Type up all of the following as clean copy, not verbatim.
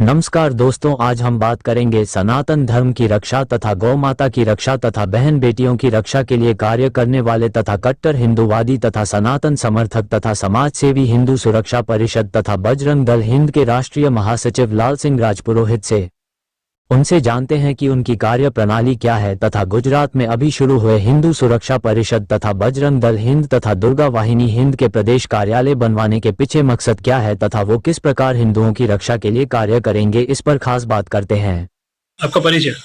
नमस्कार दोस्तों, आज हम बात करेंगे सनातन धर्म की रक्षा तथा गौ माता की रक्षा तथा बहन बेटियों की रक्षा के लिए कार्य करने वाले तथा कट्टर हिंदूवादी तथा सनातन समर्थक तथा समाज सेवी हिंदू सुरक्षा परिषद तथा बजरंग दल हिंद के राष्ट्रीय महासचिव लाल सिंह राजपुरोहित से। उनसे जानते हैं कि उनकी कार्य प्रणाली क्या है तथा गुजरात में अभी शुरू हुए हिंदू सुरक्षा परिषद तथा बजरंग दल हिंद तथा दुर्गा वाहिनी हिंद के प्रदेश कार्यालय बनवाने के पीछे मकसद क्या है तथा वो किस प्रकार हिंदुओं की रक्षा के लिए कार्य करेंगे, इस पर खास बात करते हैं। आपका परिचय?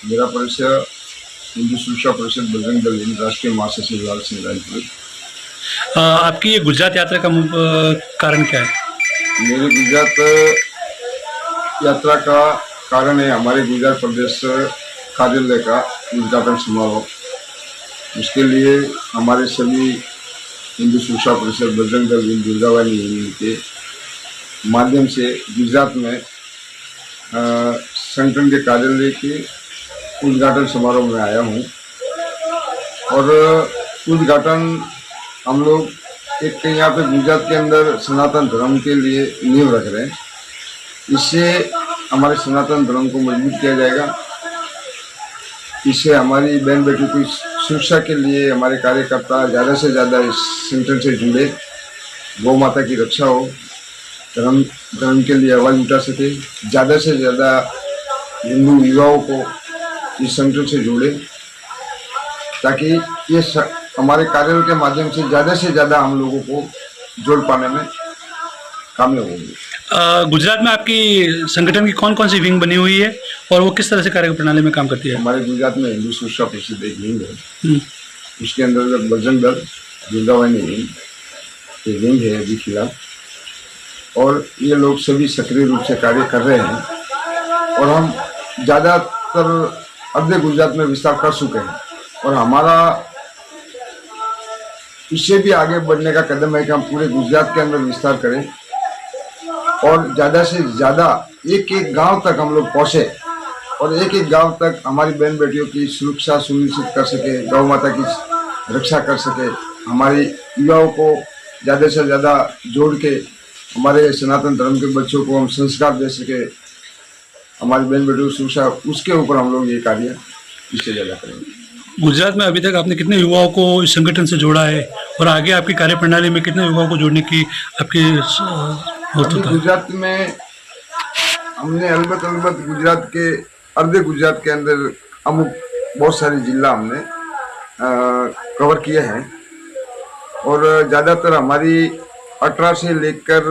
मेरा परिचय हिंदू सुरक्षा परिषद बजरंग दल हिंद राष्ट्रीय महासचिव लाल सिंह राजपुरोहित। आपकी ये गुजरात यात्रा का कारण क्या है? मेरे गुजरात यात्रा का कारण है हमारे गुजरात प्रदेश कार्यालय का उद्घाटन समारोह। उसके लिए हमारे सभी हिंदू सुरक्षा परिषद बजरंग दल हिंद दुर्गा वाहिनी हिंद के माध्यम से गुजरात में संगठन के कार्यालय के उद्घाटन समारोह में आया हूँ। और उद्घाटन हम लोग एक यहाँ पे गुजरात के अंदर सनातन धर्म के लिए नींव रख रहे हैं। इससे हमारे सनातन धर्म को मजबूत किया जाएगा। इससे हमारी बहन बेटियों की सुरक्षा के लिए हमारे कार्यकर्ता ज़्यादा से ज़्यादा इस संगठन से जुड़े, गौ माता की रक्षा हो, धर्म के लिए आवाज़ उठा सके, ज़्यादा से ज़्यादा हिंदू युवाओं को इस संगठन से जोड़े ताकि ये हमारे कार्यालय के माध्यम से ज़्यादा हम लोगों को जोड़ पाने में कामयाब होंगे। गुजरात में आपकी संगठन की कौन कौन सी विंग बनी हुई है और वो किस तरह से कार्य प्रणाली में काम करती है? हमारे गुजरात में हिंदू सुरक्षा परिषद एक विंग है। उसके अंदर बजरंग दल दुर्गा वाहिनी हिंद विंग है अभी फिलहाल, और ये लोग सभी सक्रिय रूप से कार्य कर रहे हैं। और हम ज़्यादातर आधे गुजरात में विस्तार कर चुके हैं और हमारा इससे भी आगे बढ़ने का कदम है कि हम पूरे गुजरात के अंदर विस्तार करें और ज़्यादा से ज़्यादा एक एक गांव तक हम लोग पहुँचे और एक एक गांव तक हमारी बहन बेटियों की सुरक्षा सुनिश्चित कर सके, गौ माता की रक्षा कर सके, हमारी युवाओं को ज़्यादा से ज़्यादा जोड़ के हमारे सनातन धर्म के बच्चों को हम संस्कार दे सके, हमारी बहन बेटियों की सुरक्षा, उसके ऊपर हम लोग ये कार्य इससे ज़्यादा करेंगे। गुजरात में अभी तक आपने कितने युवाओं को इस संगठन से जोड़ा है और आगे आपकी कार्य प्रणाली में कितने युवाओं को जोड़ने की आपकी गुजरात में हमने अलबत्त गुजरात के अर्धे गुजरात के अंदर अमुक बहुत सारे जिला हमने कवर किए हैं और ज़्यादातर हमारी 18 से लेकर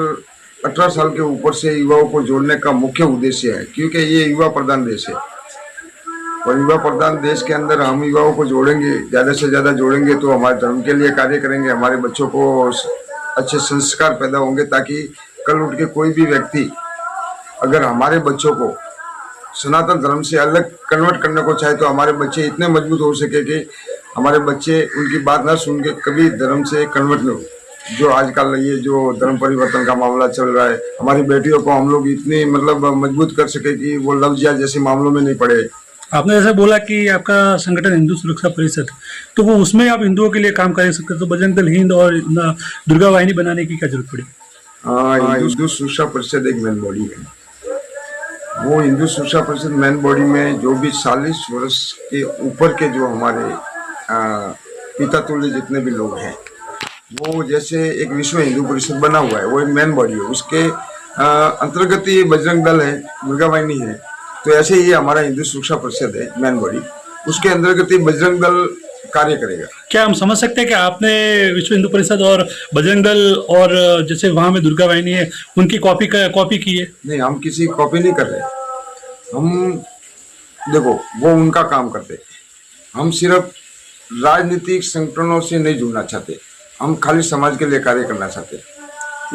18 साल के ऊपर से युवाओं को जोड़ने का मुख्य उद्देश्य है, क्योंकि ये युवा प्रधान देश है और युवा प्रधान देश के अंदर हम युवाओं को जोड़ेंगे, ज़्यादा से ज़्यादा जोड़ेंगे तो हमारे धर्म के लिए कार्य करेंगे, हमारे बच्चों को अच्छे संस्कार पैदा होंगे ताकि कल उठ के कोई भी व्यक्ति अगर हमारे बच्चों को सनातन धर्म से अलग कन्वर्ट करने को चाहे तो हमारे बच्चे इतने मजबूत हो सके कि हमारे बच्चे उनकी बात ना सुन के कभी धर्म से कन्वर्ट न हो। जो आजकल ये जो धर्म परिवर्तन का मामला चल रहा है, हमारी बेटियों को हम लोग इतनी मजबूत कर सके कि वो लव जिहाद जैसे मामलों में नहीं पड़े। आपने जैसे बोला कि आपका संगठन हिंदू सुरक्षा परिषद, तो वो उसमें आप हिंदुओं के लिए काम कर सकते, तो बजरंग दल हिंद और दुर्गा वाहिनी बनाने की क्या जरूरत पड़ी? हिंदू सुरक्षा परिषद एक मेन बॉडी है। वो हिंदू सुरक्षा परिषद मेन बॉडी में जो भी 40 वर्ष के ऊपर के जो हमारे पिता तुल्य जितने भी लोग हैं, वो जैसे एक विश्व हिंदू परिषद बना हुआ है, वो एक मेन बॉडी है। उसके अंतर्गत ही बजरंग दल है, दुर्गा वाहिनी है, तो ऐसे ही हमारा हिंदू सुरक्षा परिषद है मेन बॉडी, उसके अंतर्गत ही बजरंग दल कार्य करेगा। क्या हम समझ सकते हैं कि आपने विश्व हिंदू परिषद और बजरंग दल और जैसे वहाँ में दुर्गा वाहिनी है उनकी कॉपी की है? नहीं, हम किसी कॉपी नहीं कर रहे। हम देखो, वो उनका काम करते, हम सिर्फ राजनीतिक संगठनों से नहीं जुड़ना चाहते, हम खाली समाज के लिए कार्य करना चाहते।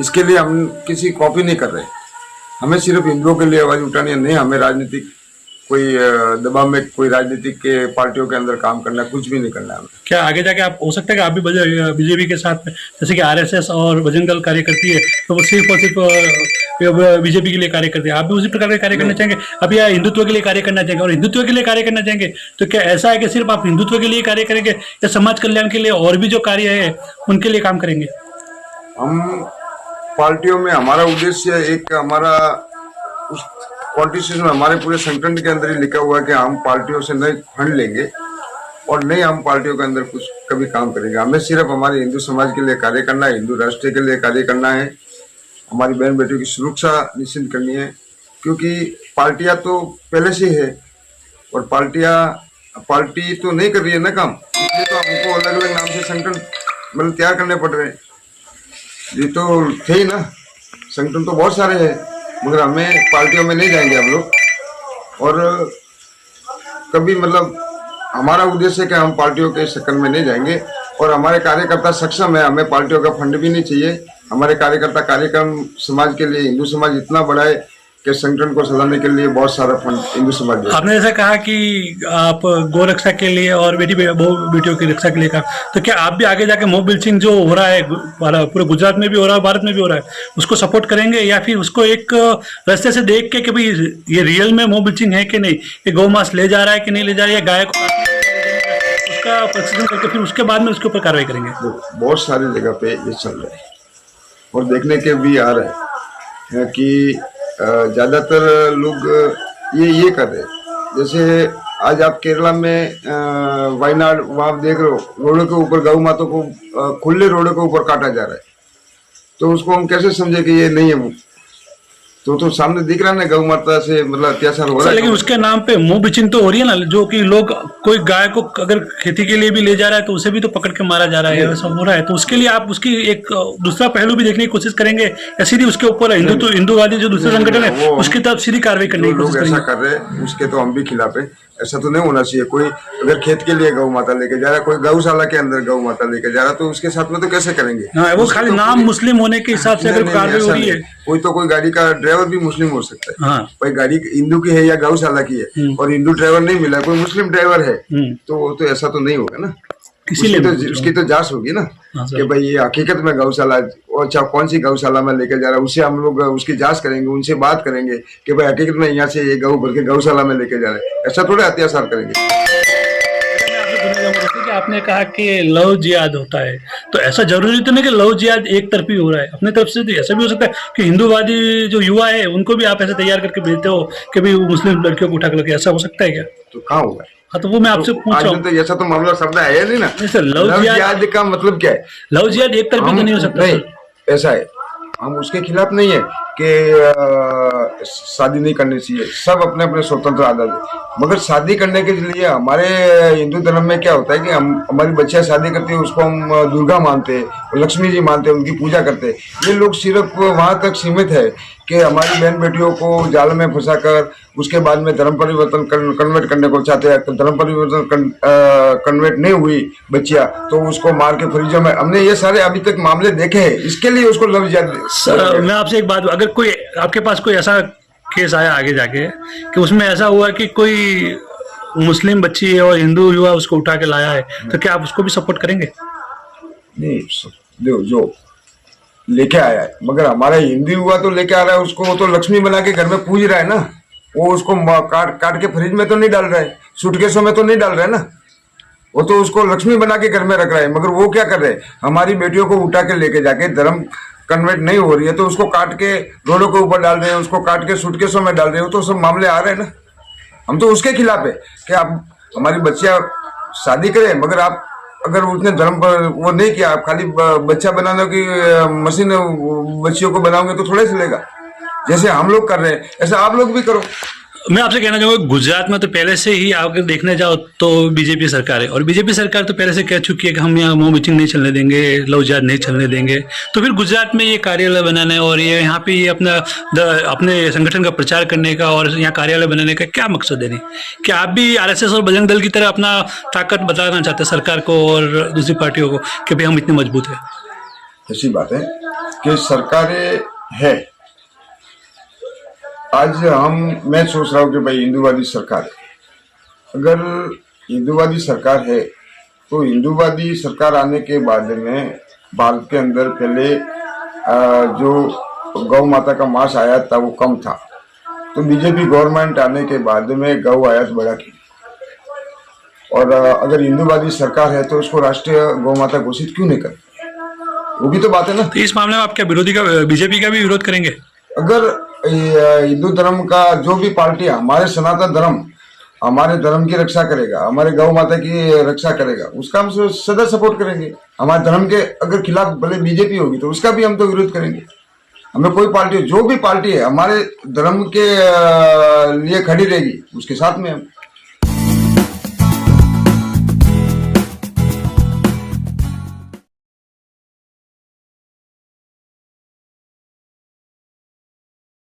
इसके लिए हम किसी कॉपी नहीं कर रहे। हमें सिर्फ हिंदुओं के लिए आवाज़ उठानी है, नहीं हमें राजनीतिक कोई दबाव में कोई राजनीतिक के पार्टियों के अंदर काम करना, कुछ भी नहीं करना है। क्या आगे जाके आप हो सकता है कि आप भी बीजेपी के साथ में, जैसे कि आरएसएस और बजरंग दल कार्य करती है, तो वो सिर्फ और सिर्फ बीजेपी के लिए कार्य करती है, आप भी उसी प्रकार के कार्य करना चाहेंगे? अब या हिंदुत्व के लिए कार्य करना चाहेंगे? और हिंदुत्व के लिए कार्य करना चाहेंगे तो क्या ऐसा है कि सिर्फ आप हिंदुत्व के लिए कार्य करेंगे या समाज कल्याण के लिए और भी जो कार्य है उनके लिए काम करेंगे? हम पार्टियों में हमारा उद्देश्य एक हमारा उस कॉन्स्टिट्यूशन में हमारे पूरे संगठन के अंदर ही लिखा हुआ है कि हम पार्टियों से नहीं फंड लेंगे और नहीं हम पार्टियों के अंदर कुछ कभी काम करेंगे। हमें सिर्फ हमारे हिंदू समाज के लिए कार्य करना है, हिंदू राष्ट्र के लिए कार्य करना है, हमारी बहन बेटियों की सुरक्षा निश्चित करनी है, क्योंकि पार्टियां तो पहले से है और पार्टी तो नहीं कर रही है ना काम, इसलिए तो हमको अलग अलग नाम से संगठन मतलब तैयार करने पड़ रहे हैं। ये तो थे ही ना, संगठन तो बहुत सारे हैं, मगर हमें पार्टियों में नहीं जाएंगे हम लोग। और कभी मतलब हमारा उद्देश्य है कि हम पार्टियों के चक्कर में नहीं जाएंगे और हमारे कार्यकर्ता सक्षम है, हमें पार्टियों का फंड भी नहीं चाहिए। हमारे कार्यकर्ता कार्यक्रम समाज के लिए, हिंदू समाज इतना बड़ा है कि संगठन को चलाने के लिए बहुत सारा फंड हिंदू समाज देता है। आपने जैसा कहा कि आप गौ रक्षा के लिए और बेटियों की रक्षा के लिए कहा, तो क्या आप भी आगे जाके मॉब लिंचिंग जो हो रहा है पूरे गुजरात में भी हो रहा है, भारत में भी हो रहा है, उसको सपोर्ट करेंगे या फिर उसको एक रास्ते से देख के कि भाई ये रियल में मॉब लिंचिंग है कि नहीं, ये गौ मांस ले जा रहा है कि नहीं ले जा रहा है, या गाय को उसका परीक्षण करके फिर उसके बाद में उसके ऊपर कार्रवाई करेंगे? बहुत सारी जगह पे ये चल रहा है और देखने के भी आ रहा है कि ज्यादातर लोग ये कर रहे हैं। जैसे आज आप केरला में वायनाड वहां देख रहे हो, रोडों के ऊपर गौ माता को खुले रोडों के ऊपर काटा जा रहा है, तो उसको हम कैसे समझे कि ये नहीं है? तो सामने दिख रहा है ना, गौ माता से मतलब अत्याचार हो रहा है। लेकिन उसके नाम पे मॉब लिंचिंग तो हो रही है ना, जो कि लोग कोई गाय को अगर खेती के लिए भी ले जा रहा है तो उसे भी तो पकड़ के मारा जा रहा है, ऐसा हो रहा है। तो उसके लिए आप उसकी एक दूसरा पहलू भी देखने की कोशिश करेंगे या सीधी उसके ऊपर हिंदूवादी जो दूसरे संगठन है उसकी तरफ सीधी कार्रवाई करने की कोशिश करेंगे? ऐसा कर रहे हैं उसके तो हम भी खिलाफ है। ऐसा तो नहीं होना चाहिए। कोई अगर खेत के लिए गौ माता लेके जा रहा है, कोई गौशाला के अंदर गौ माता लेके जा रहा है, तो उसके साथ में तो कैसे करेंगे? हाँ, वो खाली नाम मुस्लिम होने के हिसाब से अगर कार्रवाई हो रही है, कोई गाड़ी का ड्राइवर भी मुस्लिम हो सकता है। हाँ, भाई गाड़ी हिंदू की है या गौशाला की है और हिंदू ड्राइवर नहीं मिला, कोई मुस्लिम ड्राइवर है, तो ऐसा तो नहीं होगा ना। इसीलिए उसकी तो जांच होगी ना कि भाई ये हकीकत में गौशाला और चाहे कौन सी गौशाला में लेके जा रहा है, उससे हम लोग उसकी जांच करेंगे, उनसे बात करेंगे कि भाई हकीकत में यहाँ से ये गौ भर के गौशाला में लेके जा रहे हैं, ऐसा थोड़े अत्याचार करेंगे। आपने कहा कि लव जिहाद होता है, तो ऐसा जरूरी तो नहीं कि लव जिहाद एक तरफी हो रहा है, अपने तरफ से तो ऐसा भी हो सकता है कि हिंदूवादी जो युवा है उनको भी आप ऐसे तैयार करके भेजते हो कि भाई मुस्लिम लड़कियों को उठा कर लेके, ऐसा हो सकता है क्या? तो कहाँ होगा? हाँ, तो वो मैं आपसे पूछ रहा हूँ। तो ऐसा तो मामला शब्द है नहीं ना। लव जिहाद का मतलब क्या है? लव जिहाद एक तरफी तो नहीं हो सकता। नहीं, ऐसा है, हम उसके खिलाफ नहीं है कि शादी नहीं करनी चाहिए, सब अपने अपने स्वतंत्र आजाद है, मगर शादी करने के लिए हमारे हिंदू धर्म में क्या होता है कि हमारी बच्चियां शादी करती है, उसको हम दुर्गा मानते हैं, लक्ष्मी जी मानते हैं, उनकी पूजा करते हैं। ये लोग सिर्फ वहां तक सीमित है कि हमारी बहन बेटियों को जाल में फंसाकर उसके बाद में धर्म परिवर्तन कन्वर्ट करने को चाहते हैं। तो धर्म परिवर्तन कन्वर्ट नहीं हुई बच्चियां तो उसको मार के फ्रिजों में, हमने ये सारे अभी तक मामले देखे हैं, इसके लिए उसको लव जिहाद। मैं आपसे एक बात, अगर कोई आपके पास कोई ऐसा केस आया आगे जाके कि उसमें ऐसा हुआ कि कोई मुस्लिम बच्ची है और हिंदू युवा उसको उठा के लाया है, तो क्या आप उसको भी सपोर्ट करेंगे? नहीं, जो लेके आया है, मगर हमारा हिंदू युवा तो लेके आ रहा है उसको, वो तो लक्ष्मी बना के घर में पूज रहा है ना, वो उसको काट के फ्रिज में तो नहीं डाल रहा है, सूटकेसों में तो नहीं डाल रहा है ना, वो तो उसको लक्ष्मी बना के घर में रख रहा है। मगर वो क्या कर रहे हैं, हमारी बेटियों को उठा के लेके जाके धर्म कन्वर्ट नहीं हो रही है तो उसको काट के रोडों के ऊपर डाल रहे हैं, उसको काट के सूटकेसों में डाल रहे हैं, तो सब मामले आ रहे हैं ना। हम तो उसके खिलाफ है कि आप हमारी बच्चियां शादी करें, मगर आप अगर उसने धर्म पर वो नहीं किया, आप खाली बच्चा बनाने की मशीन बच्चियों को बनाओगे तो थोड़ा चलेगा। जैसे हम लोग कर रहे हैं ऐसा आप लोग भी करो। मैं आपसे कहना चाहूंगा, गुजरात में तो पहले से ही अगर देखने जाओ तो बीजेपी सरकार है, और बीजेपी सरकार तो पहले से कह चुकी है कि हम यहाँ मॉब लिंचिंग नहीं चलने देंगे, लव जिहाद नहीं चलने देंगे। तो फिर गुजरात में ये कार्यालय बनाने और ये यहाँ पे ये अपने संगठन का प्रचार करने का और यहाँ कार्यालय बनाने का क्या मकसद है? क्या आप भी आरएसएस और बजरंग दल की तरह अपना ताकत बताना चाहते हैं सरकार को और दूसरी पार्टियों को कि भाई हम इतने मजबूत है? ऐसी बात है कि सरकारें है, आज मैं सोच रहा हूँ कि भाई हिंदूवादी सरकार है, अगर हिंदूवादी सरकार है तो हिंदूवादी सरकार आने के बाद में भारत के अंदर पहले जो गौ माता का मांस आयात था वो कम था, तो बीजेपी गवर्नमेंट आने के बाद में गौ आयात बढ़ा की, और अगर हिंदूवादी सरकार है तो उसको राष्ट्रीय गौ माता घोषित क्यों नहीं करती? वो भी तो बात है ना। तो इस मामले में आप क्या बीजेपी का भी विरोध करेंगे? अगर हिंदू धर्म का जो भी पार्टी है, हमारे सनातन धर्म, हमारे धर्म की रक्षा करेगा, हमारे गौ माता की रक्षा करेगा, उसका हम सदा सपोर्ट करेंगे। हमारे धर्म के अगर खिलाफ भले बीजेपी होगी तो उसका भी हम तो विरोध करेंगे। हमें कोई पार्टी, जो भी पार्टी है हमारे धर्म के लिए खड़ी रहेगी, उसके साथ में हम